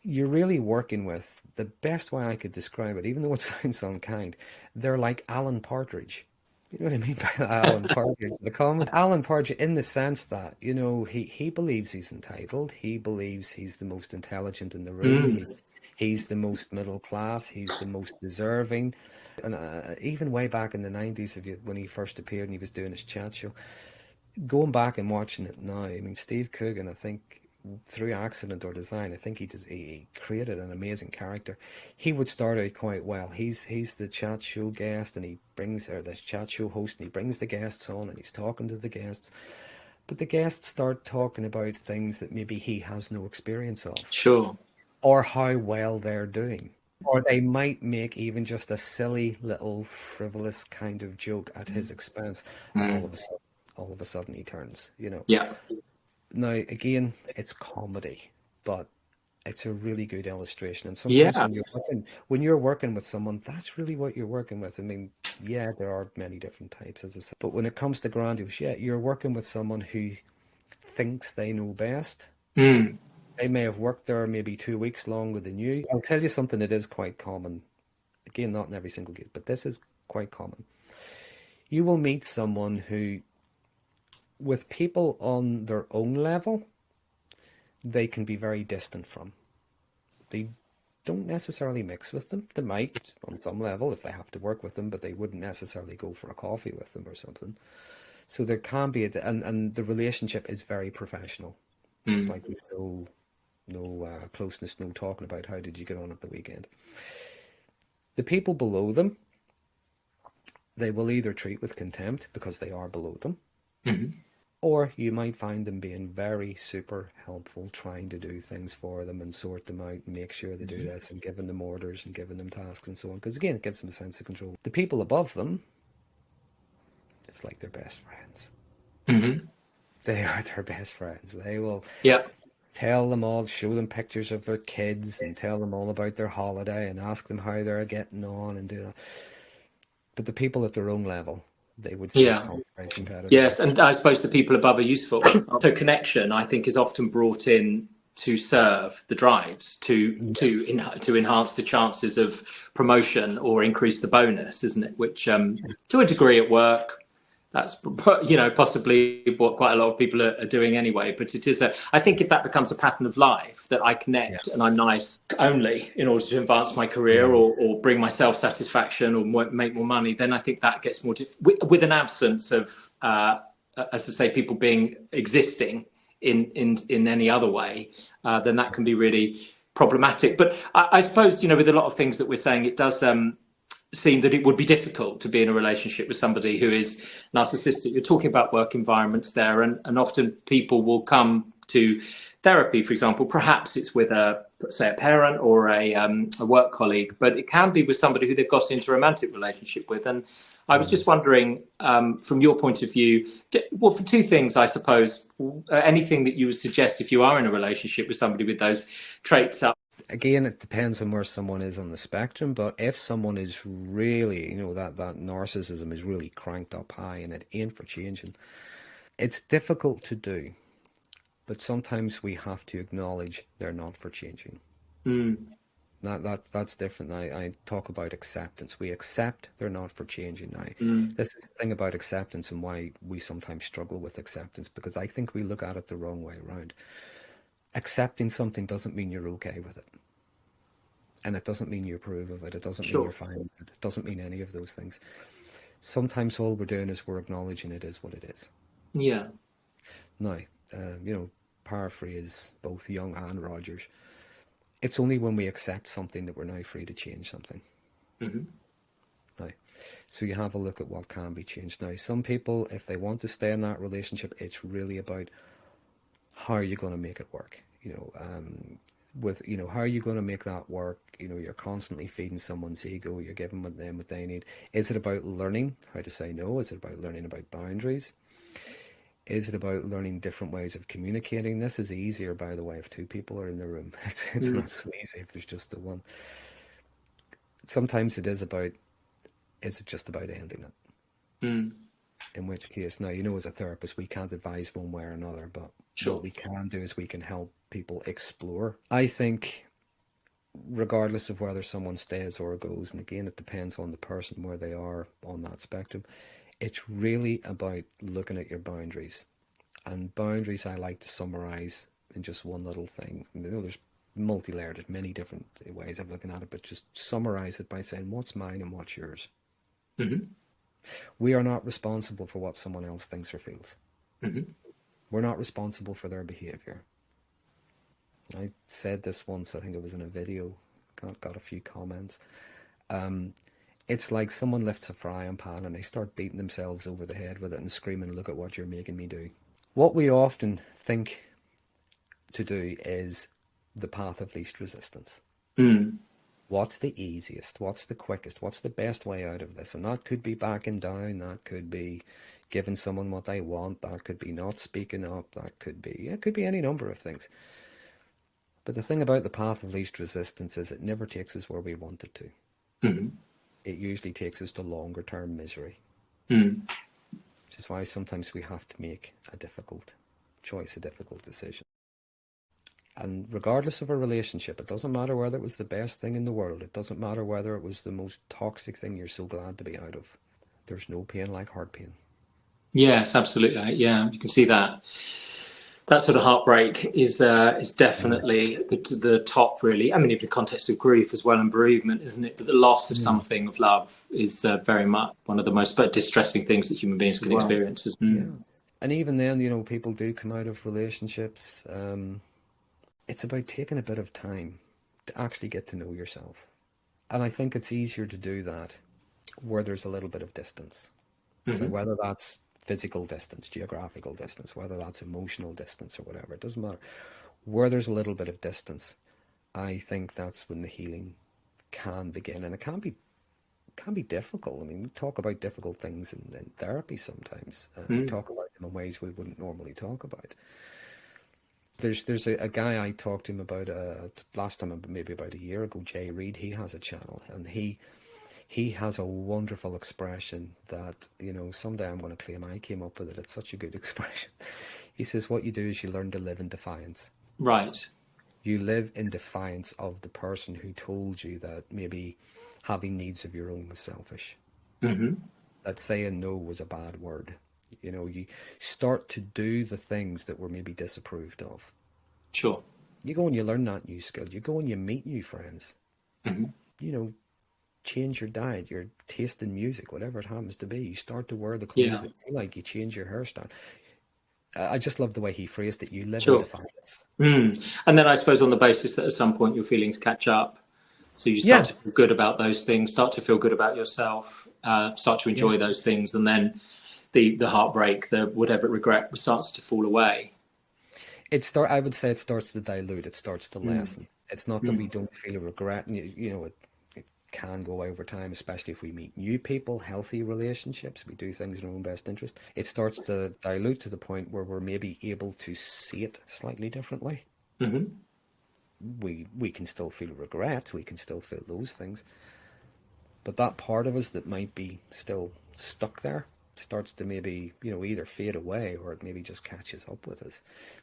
[SPEAKER 1] you're really working with, the best way I could describe it, even though it sounds unkind, they're like Alan Partridge. You know what I mean by Alan Partridge? The comment, Alan Partridge, in the sense that, you know, he believes he's entitled. He believes he's the most intelligent in the room. He's the most middle class. He's the most deserving. And even way back in the 90s, when he first appeared and he was doing his chat show, going back and watching it now, I mean, Steve Coogan, I think, through accident or design, I think he created an amazing character. He would start out quite well. He's the chat show guest, and the chat show host, and he brings the guests on, and he's talking to the guests. But the guests start talking about things that maybe he has no experience of.
[SPEAKER 2] Sure.
[SPEAKER 1] Or how well they're doing. Or they might make even just a silly little frivolous kind of joke at his expense. And all of a sudden he turns, you know.
[SPEAKER 2] Yeah.
[SPEAKER 1] Now, again, it's comedy, but it's a really good illustration. And sometimes when you're working with someone, that's really what you're working with. I mean, yeah, there are many different types, as I said. But when it comes to grandiose, you're working with someone who thinks they know best. They may have worked there maybe 2 weeks longer than you. I'll tell you something that is quite common. Again, not in every single case, but this is quite common. You will meet someone who, with people on their own level, they can be very distant from. They don't necessarily mix with them. They might, on some level, if they have to work with them, but they wouldn't necessarily go for a coffee with them or something. So there can be, and the relationship is very professional. It's like there's no closeness, no talking about how did you get on at the weekend. The people below them, they will either treat with contempt because they are below them, or you might find them being very super helpful, trying to do things for them and sort them out and make sure they do this, and giving them orders and giving them tasks and so on. Because again, it gives them a sense of control. The people above them, it's like their best friends. They are their best friends. They will tell them all, show them pictures of their kids and tell them all about their holiday and ask them how they're getting on and do that. But the people at their own level, they would say very competitive.
[SPEAKER 2] Yes, and I suppose the people above are useful. So connection, I think, is often brought in to serve the drives, to enhance the chances of promotion or increase the bonus, isn't it? Which, to a degree at work, That's possibly what quite a lot of people are doing anyway. But it is I think if that becomes a pattern of life, that I
[SPEAKER 1] Yeah.
[SPEAKER 2] connect and I'm nice only in order to advance my career
[SPEAKER 1] Yeah.
[SPEAKER 2] or bring myself satisfaction or make more money, then I think that gets more with an absence of, as I say, people being existing in any other way, then that can be really problematic. But I suppose, with a lot of things that we're saying, it does seem that it would be difficult to be in a relationship with somebody who is narcissistic. You're talking about work environments there, and often people will come to therapy, for example. Perhaps it's with say a parent or a work colleague, but it can be with somebody who they've got into a romantic relationship with. And I was just wondering, from your point of view, well, for two things, I suppose, anything that you would suggest if you are in a relationship with somebody with those traits up.
[SPEAKER 1] Again, it depends on where someone is on the spectrum, but if someone is really, that narcissism is really cranked up high and it ain't for changing, it's difficult to do. But sometimes we have to acknowledge they're not for changing. That's different. I talk about acceptance. We accept they're not for changing now. This is the thing about acceptance and why we sometimes struggle with acceptance, because I think we look at it the wrong way around. Accepting something doesn't mean you're okay with it. And it doesn't mean you approve of it. It doesn't mean you're fine with it. It doesn't mean any of those things. Sometimes all we're doing is we're acknowledging it is what it is.
[SPEAKER 2] Yeah.
[SPEAKER 1] Now, paraphrase both Young and Rogers. It's only when we accept something that we're now free to change something. Now, so you have a look at what can be changed. Now, some people, if they want to stay in that relationship, it's really about how are you going to make it work? How are you going to make that work? You're constantly feeding someone's ego. You're giving them what they need. Is it about learning how to say no? Is it about learning about boundaries? Is it about learning different ways of communicating? This is easier, by the way, if two people are in the room. It's not so easy if there's just the one. Sometimes is it just about ending it? In which case, now, as a therapist, we can't advise one way or another, but what we can do is we can help people explore. I think regardless of whether someone stays or goes, and again, it depends on the person where they are on that spectrum, it's really about looking at your boundaries. And boundaries I like to summarize in just one little thing. There's multi-layered, there's many different ways of looking at it, but just summarize it by saying what's mine and what's yours. We are not responsible for what someone else thinks or feels. We're not responsible for their behavior. I said this once, I think it was in a video, got a few comments. It's like someone lifts a frying pan and they start beating themselves over the head with it and screaming, look at what you're making me do. What we often think to do is the path of least resistance. What's the easiest? What's the quickest? What's the best way out of this? And that could be backing down. That could be giving someone what they want. That could be not speaking up. It could be any number of things. But the thing about the path of least resistance is it never takes us where we want it to. It usually takes us to longer term misery. Which is why sometimes we have to make a difficult choice, a difficult decision. And regardless of a relationship, it doesn't matter whether it was the best thing in the world. It doesn't matter whether it was the most toxic thing you're so glad to be out of. There's no pain like heart pain.
[SPEAKER 2] Yes, absolutely. Yeah, you can see that. That sort of heartbreak is definitely the top, really. I mean, in the context of grief as well and bereavement, isn't it? But the loss of something, of love, is very much one of the most distressing things that human beings can experience.
[SPEAKER 1] Yeah. And even then, people do come out of relationships. It's about taking a bit of time to actually get to know yourself. And I think it's easier to do that where there's a little bit of distance. So whether that's physical distance, geographical distance, whether that's emotional distance or whatever, it doesn't matter. Where there's a little bit of distance, I think that's when the healing can begin. And it can be difficult. I mean, we talk about difficult things in therapy sometimes. We talk about them in ways we wouldn't normally talk about. There's a guy I talked to him about last time, maybe about a year ago, Jay Reed. He has a channel, and he has a wonderful expression that, someday I'm going to claim I came up with it. It's such a good expression. He says, what you do is you learn to live in defiance.
[SPEAKER 2] Right.
[SPEAKER 1] You live in defiance of the person who told you that maybe having needs of your own was selfish. that saying no was a bad word. You start to do the things that were maybe disapproved of.
[SPEAKER 2] Sure.
[SPEAKER 1] You go and you learn that new skill. You go and you meet new friends.
[SPEAKER 2] Hmm.
[SPEAKER 1] Change your diet, your taste in music, whatever it happens to be. You start to wear the clothes
[SPEAKER 2] Yeah.
[SPEAKER 1] that you like. You change your hairstyle. I just love the way he phrased it. You live in
[SPEAKER 2] Sure.
[SPEAKER 1] defiance.
[SPEAKER 2] And then I suppose on the basis that at some point your feelings catch up, so you start
[SPEAKER 1] Yeah,
[SPEAKER 2] to feel good about those things, start to feel good about yourself, start to
[SPEAKER 1] yeah.
[SPEAKER 2] enjoy those things, and then the heartbreak, the whatever regret starts to fall away.
[SPEAKER 1] I would say it starts to dilute. It starts to
[SPEAKER 2] Mm.
[SPEAKER 1] lessen. It's not that
[SPEAKER 2] Mm.
[SPEAKER 1] we don't feel a regret, and it can go over time, especially if we meet new people, healthy relationships. We do things in our own best interest. It starts to dilute to the point where we're maybe able to see it slightly differently.
[SPEAKER 2] Hmm.
[SPEAKER 1] We can still feel regret. We can still feel those things. But that part of us that might be still stuck there starts to maybe, either fade away or it maybe just catches up with us.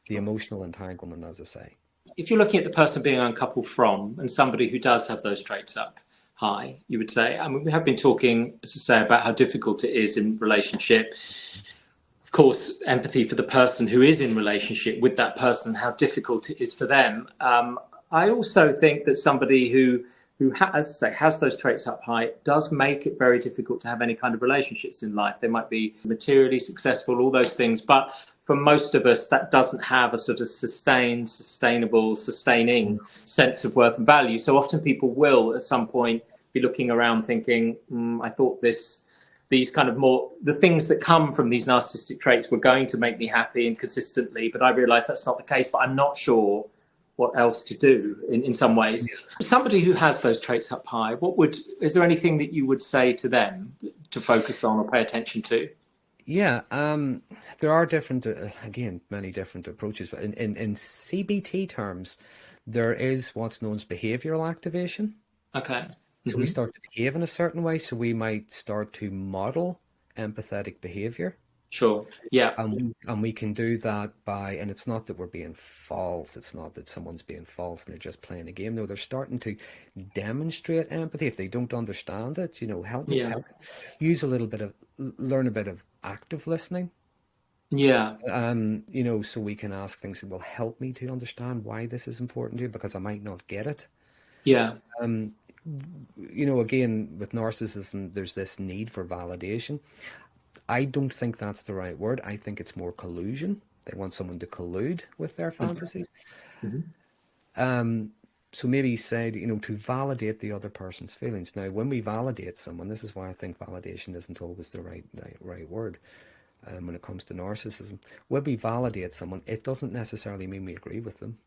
[SPEAKER 1] The
[SPEAKER 2] Sure.
[SPEAKER 1] emotional entanglement, as I say.
[SPEAKER 2] If you're looking at the person being uncoupled from and somebody who does have those traits up high, you would say, I mean, we have been talking, as I say, about how difficult it is in relationship. Of course, empathy for the person who is in relationship with that person, how difficult it is for them. I also think that somebody who as I say, has those traits up high does make it very difficult to have any kind of relationships in life. They might be materially successful, all those things, but for most of us, that doesn't have a sort of sustainable, sustaining sense of worth and value. So often people will, at some point, be looking around thinking, I thought these kind of more the things that come from these narcissistic traits were going to make me happy and consistently, but I realize that's not the case, but I'm not sure what else to do in some ways. Somebody who has those traits up high, is there anything that you would say to them to focus on or pay attention to?
[SPEAKER 1] Yeah, there are different, again, many different approaches, but in CBT terms, there is what's known as behavioral activation.
[SPEAKER 2] Okay.
[SPEAKER 1] So we
[SPEAKER 2] Hmm.
[SPEAKER 1] start to behave in a certain way, so we might start to model empathetic behavior.
[SPEAKER 2] Sure. Yeah.
[SPEAKER 1] And we can do that and it's not that we're being false, it's not that someone's being false and they're just playing a game. No, they're starting to demonstrate empathy. If they don't understand it,
[SPEAKER 2] Yeah.
[SPEAKER 1] help, learn a bit of active listening.
[SPEAKER 2] Yeah.
[SPEAKER 1] So we can ask things that will help me to understand why this is important to you because I might not get it.
[SPEAKER 2] Yeah.
[SPEAKER 1] Again, with narcissism, there's this need for validation. I don't think that's the right word. I think it's more collusion. They want someone to collude with their fantasies.
[SPEAKER 2] Hmm.
[SPEAKER 1] So maybe said, to validate the other person's feelings. Now, when we validate someone, this is why I think validation isn't always the right word when it comes to narcissism. When we validate someone, it doesn't necessarily mean we agree with them.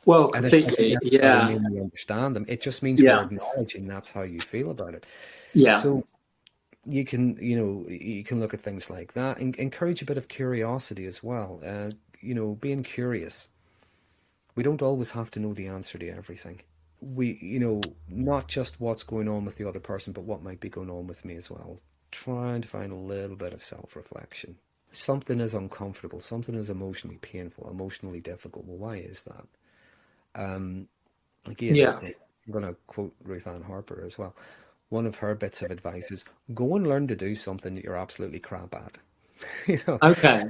[SPEAKER 2] Well,
[SPEAKER 1] And it doesn't
[SPEAKER 2] completely.
[SPEAKER 1] necessarily
[SPEAKER 2] Yeah.
[SPEAKER 1] mean we understand them. It just means we're
[SPEAKER 2] Yeah.
[SPEAKER 1] acknowledging that's how you feel about it.
[SPEAKER 2] Yeah.
[SPEAKER 1] So you can look at things like that and encourage a bit of curiosity as well. Being curious. We don't always have to know the answer to everything. Not just what's going on with the other person, but what might be going on with me as well. Trying to find a little bit of self-reflection. Something is uncomfortable, something is emotionally painful, emotionally difficult. Well, why is that? Again,
[SPEAKER 2] Yeah.
[SPEAKER 1] I'm going to quote Ruth Ann Harper as well. One of her bits of advice is go and learn to do something that you're absolutely crap at. you know,
[SPEAKER 2] Okay.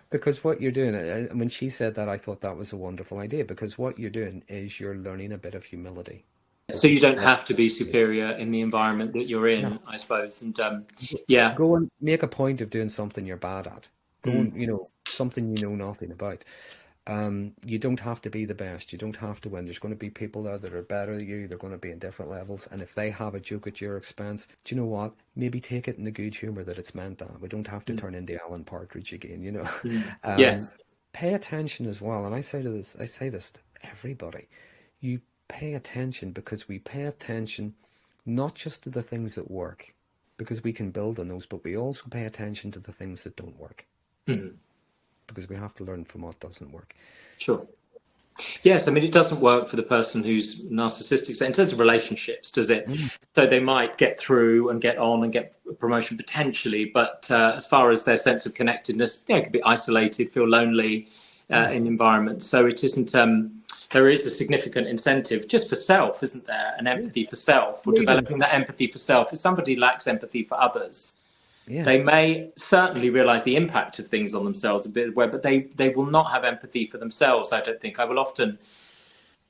[SPEAKER 1] because what you're doing, when she said that, I thought that was a wonderful idea because what you're doing is you're learning a bit of humility.
[SPEAKER 2] So you don't have to be superior in the environment that you're
[SPEAKER 1] No,
[SPEAKER 2] in, I suppose. And yeah.
[SPEAKER 1] go and make a point of doing something you're bad at. Go
[SPEAKER 2] Mm.
[SPEAKER 1] and, something you know nothing about. You don't have to be the best. You don't have to win. There's going to be people there that are better than you. They're going to be in different levels. And if they have a joke at your expense, do you know what? Maybe take it in the good humor that it's meant at. We don't have to turn into Alan Partridge again,
[SPEAKER 2] Mm.
[SPEAKER 1] Um,
[SPEAKER 2] Yes.
[SPEAKER 1] Pay attention as well. And I say this to everybody. You pay attention because we pay attention not just to the things that work, because we can build on those, but we also pay attention to the things that don't work.
[SPEAKER 2] Mm.
[SPEAKER 1] Because we have to learn from what doesn't work.
[SPEAKER 2] Sure. Yes, I mean, it doesn't work for the person who's narcissistic. So in terms of relationships, does it? So they might get through and get on and get a promotion potentially, but as far as their sense of connectedness, it could be isolated, feel lonely in environments. So it isn't. There is a significant incentive just for self, isn't there? An empathy for self, or developing that empathy for self. If somebody lacks empathy for others,
[SPEAKER 1] Yeah.
[SPEAKER 2] They may certainly realize the impact of things on themselves a bit, but they will not have empathy for themselves. I don't think. I will often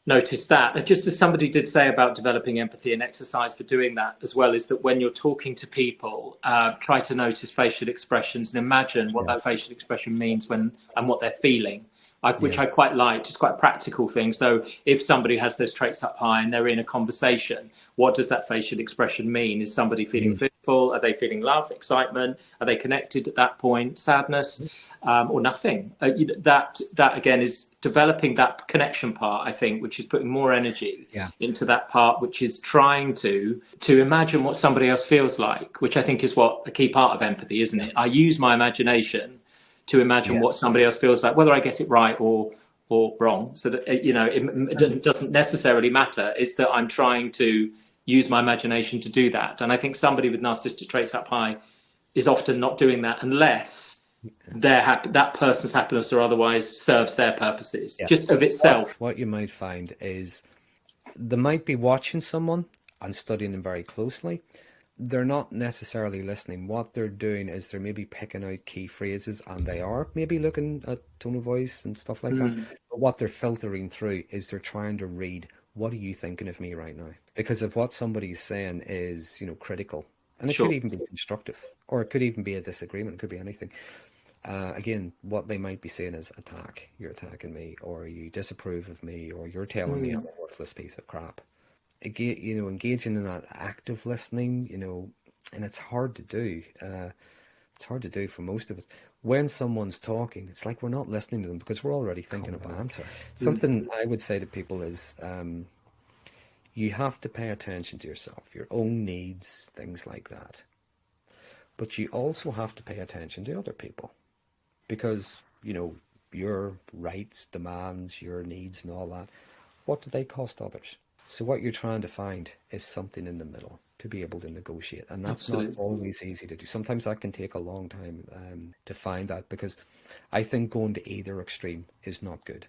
[SPEAKER 2] notice that. Just as somebody did say about developing empathy and exercise for doing that as well, is that when you're talking to people, try to notice facial expressions and imagine what
[SPEAKER 1] Yeah.
[SPEAKER 2] that facial expression means when and what they're feeling. Which
[SPEAKER 1] Yeah.
[SPEAKER 2] I quite like, just quite a practical thing. So if somebody has those traits up high and they're in a conversation, what does that facial expression mean? Is somebody feeling fearful? Are they feeling love, excitement? Are they connected at that point? Sadness, or nothing? That again is developing that connection part, I think, which is putting more energy
[SPEAKER 1] Yeah.
[SPEAKER 2] into that part, which is trying to imagine what somebody else feels like, which I think is what a key part of empathy, isn't it? I use my imagination to imagine what somebody else feels like, whether I get it right or wrong. So that, it doesn't necessarily matter. It's that I'm trying to use my imagination to do that. And I think somebody with narcissistic traits up high is often not doing that unless that person's happiness or otherwise serves their purposes, just of itself.
[SPEAKER 1] What you might find is they might be watching someone and studying them very closely. They're not necessarily listening. What they're doing is they're maybe picking out key phrases, and they are maybe looking at tone of voice and stuff like that. But what they're filtering through is they're trying to read, what are you thinking of me right now? Because if what somebody's saying is, critical, and it could even be constructive, or it could even be a disagreement, it could be anything. Again, what they might be saying is attack. You're attacking me, or you disapprove of me, or you're telling me I'm a worthless piece of crap. Again, engaging in that active listening, and it's hard to do. It's hard to do for most of us. When someone's talking, it's like we're not listening to them because we're already thinking of an answer. Something I would say to people is, you have to pay attention to yourself, your own needs, things like that. But you also have to pay attention to other people because, your rights, demands, your needs and all that, what do they cost others? So what you're trying to find is something in the middle to be able to negotiate. And that's not always easy to do. Sometimes that can take a long time to find that, because I think going to either extreme is not good.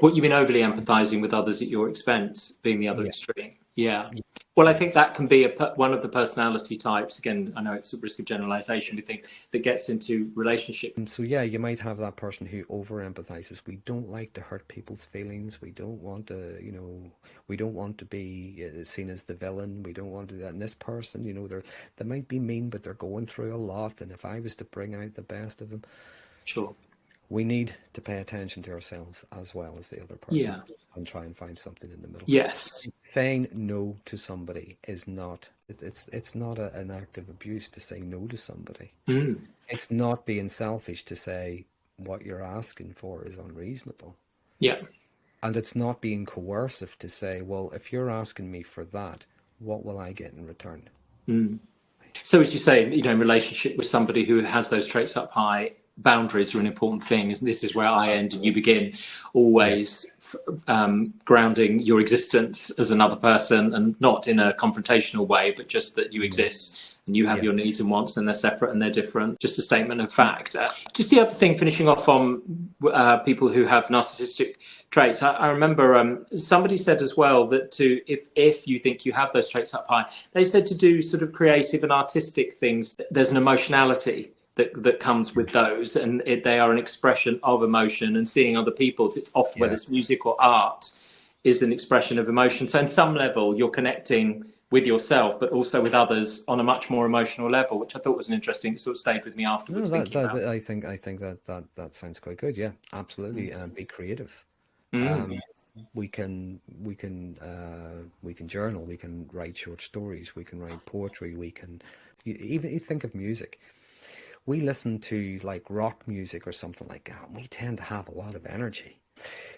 [SPEAKER 2] What you mean overly empathizing with others at your expense being the other extreme? Yeah. Well, I think that can be one of the personality types. Again, I know it's a risk of generalization, we think, that gets into relationship.
[SPEAKER 1] So yeah, you might have that person who over empathizes. We don't like to hurt people's feelings. We don't want to, we don't want to be seen as the villain. We don't want to do that. And this person, they might be mean, but they're going through a lot. And if I was to bring out the best of them, we need to pay attention to ourselves as well as the other person and try and find something in the middle.
[SPEAKER 2] Yes.
[SPEAKER 1] Saying no to somebody is not, it's not an act of abuse to say no to somebody. It's not being selfish to say what you're asking for is unreasonable.
[SPEAKER 2] Yeah.
[SPEAKER 1] And it's not being coercive to say, well, if you're asking me for that, what will I get in return?
[SPEAKER 2] So as you say, in relationship with somebody who has those traits up high, boundaries are an important thing. And this is where I end and you begin, always grounding your existence as another person, and not in a confrontational way, but just that you exist and you have your needs and wants, and they're separate and they're different. Just a statement of fact. Just the other thing, finishing off on people who have narcissistic traits, I remember somebody said as well that if you think you have those traits up high, they said to do sort of creative and artistic things. There's an emotionality that comes with those, and they are an expression of emotion, and seeing other people's, it's often whether it's music or art, is an expression of emotion. So in some level you're connecting with yourself but also with others on a much more emotional level, which I thought was an interesting, it sort of stayed with me afterwards.
[SPEAKER 1] I think that sounds quite good. Yeah, absolutely. Be creative. We can journal, we can write short stories, we can write poetry, we can even think of music. We listen to like rock music or something like that, and we tend to have a lot of energy.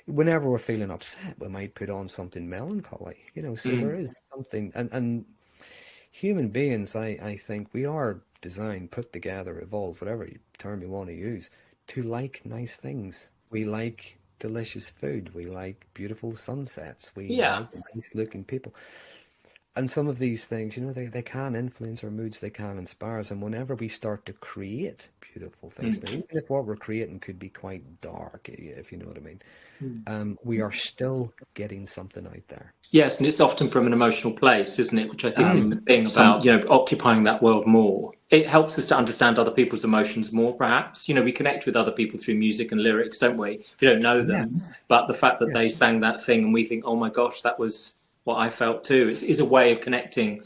[SPEAKER 1] Whenever we're feeling upset, we might put on something melancholy, so there is something, and human beings, I think we are designed, put together, evolved, whatever term you want to use, to like nice things. We like delicious food. We like beautiful sunsets. We like nice looking people. And some of these things, they can influence our moods, they can inspire us. And whenever we start to create beautiful things, now, even if what we're creating could be quite dark, if you know what I mean, we are still getting something out there.
[SPEAKER 2] Yes, and it's often from an emotional place, isn't it? Which I think is the thing about, occupying that world more. it helps us to understand other people's emotions more, perhaps. You know, we connect with other people through music and lyrics, don't we? If we don't know them.
[SPEAKER 1] Yeah,
[SPEAKER 2] But the fact that
[SPEAKER 1] yeah,
[SPEAKER 2] they sang that thing and we think, oh my gosh, that was what I felt too, is a way of connecting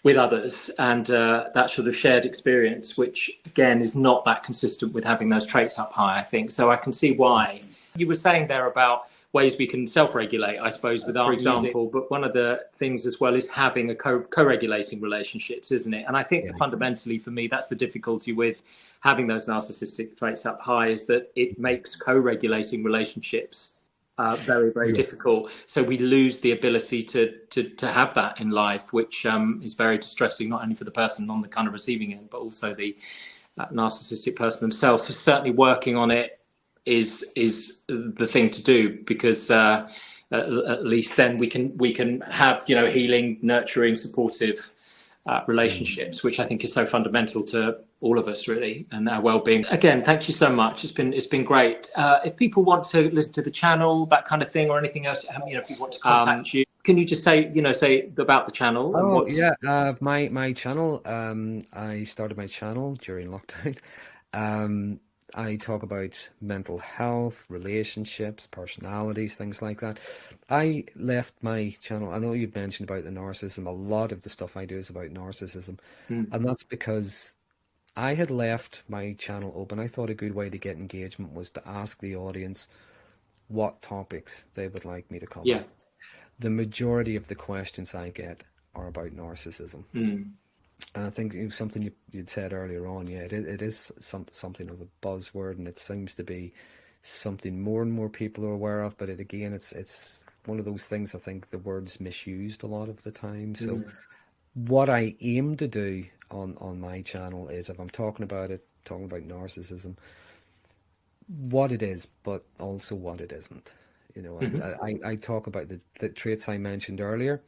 [SPEAKER 2] with others, and that sort of shared experience, which again is not that consistent with having those traits up high, I think. So I can see why. You were saying there about ways we can self-regulate, I suppose, with our example, music. But one of the things as well is having a co-regulating relationships, isn't it? And I think
[SPEAKER 1] yeah,
[SPEAKER 2] that fundamentally for me, that's the difficulty with having those narcissistic traits up high, is that it makes co-regulating relationships very, very
[SPEAKER 1] yeah.
[SPEAKER 2] difficult. So we lose the ability to have that in life, which is very distressing, not only for the person on the kind of receiving end, but also the narcissistic person themselves. So certainly working on it is the thing to do, because at least then we can have, you know, healing, nurturing, supportive relationships, which I think is so fundamental to all of us, really, and our well-being. Again, thank you so much. It's been great. If people want to listen to the channel, that kind of thing, or anything else, you know, if people want to contact you, can you just say about the channel and
[SPEAKER 1] Oh
[SPEAKER 2] what's...
[SPEAKER 1] yeah, my channel. I started my channel during lockdown. Um, I talk about mental health, relationships, personalities, things like that. I left my channel. I know you mentioned about the narcissism. A lot of the stuff I do is about narcissism, and that's because I had left my channel open. I thought a good way to get engagement was to ask the audience what topics they would like me to cover.
[SPEAKER 2] Yeah.
[SPEAKER 1] The majority of the questions I get are about narcissism. And I think it was something you'd said earlier on. Yeah, it is something of a buzzword, and it seems to be something more and more people are aware of. But it's one of those things. I think the word's misused a lot of the time. So what I aim to do on my channel is, if I'm talking about it, talking about narcissism, what it is, but also what it isn't. You know, and I talk about the traits I mentioned earlier.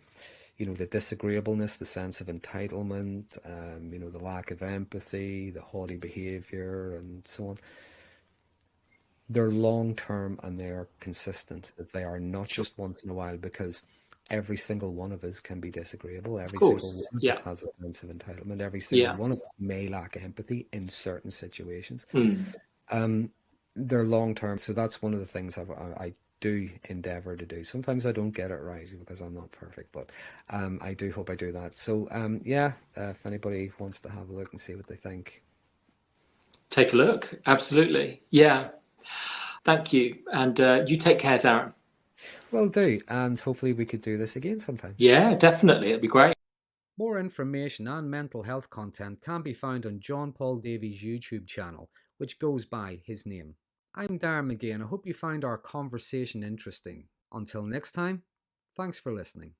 [SPEAKER 1] You know, the disagreeableness, the sense of entitlement, you know, the lack of empathy, the haughty behavior, and so on. They're long term and they are consistent. That they are not
[SPEAKER 2] Sure.
[SPEAKER 1] just once in a while, because every single one of us can be disagreeable.
[SPEAKER 2] Of
[SPEAKER 1] Every single
[SPEAKER 2] course.
[SPEAKER 1] one of
[SPEAKER 2] Yeah.
[SPEAKER 1] us has a sense of entitlement. Every single
[SPEAKER 2] Yeah.
[SPEAKER 1] one of us may lack empathy in certain situations.
[SPEAKER 2] Mm.
[SPEAKER 1] They're long term, so that's one of the things I do endeavor to do. Sometimes I don't get it right because I'm not perfect, but I do hope I do that. So yeah, if anybody wants to have a look and see what they think.
[SPEAKER 2] Take a look. Absolutely. Yeah. Thank you. And you take care, Darren.
[SPEAKER 1] Well, do, and hopefully we could do this again sometime.
[SPEAKER 2] Yeah, definitely. It'd be great.
[SPEAKER 1] More information and mental health content can be found on John PaulDavies' YouTube channel, which goes by his name. I'm Darren Magee, and I hope you found our conversation interesting. Until next time, thanks for listening.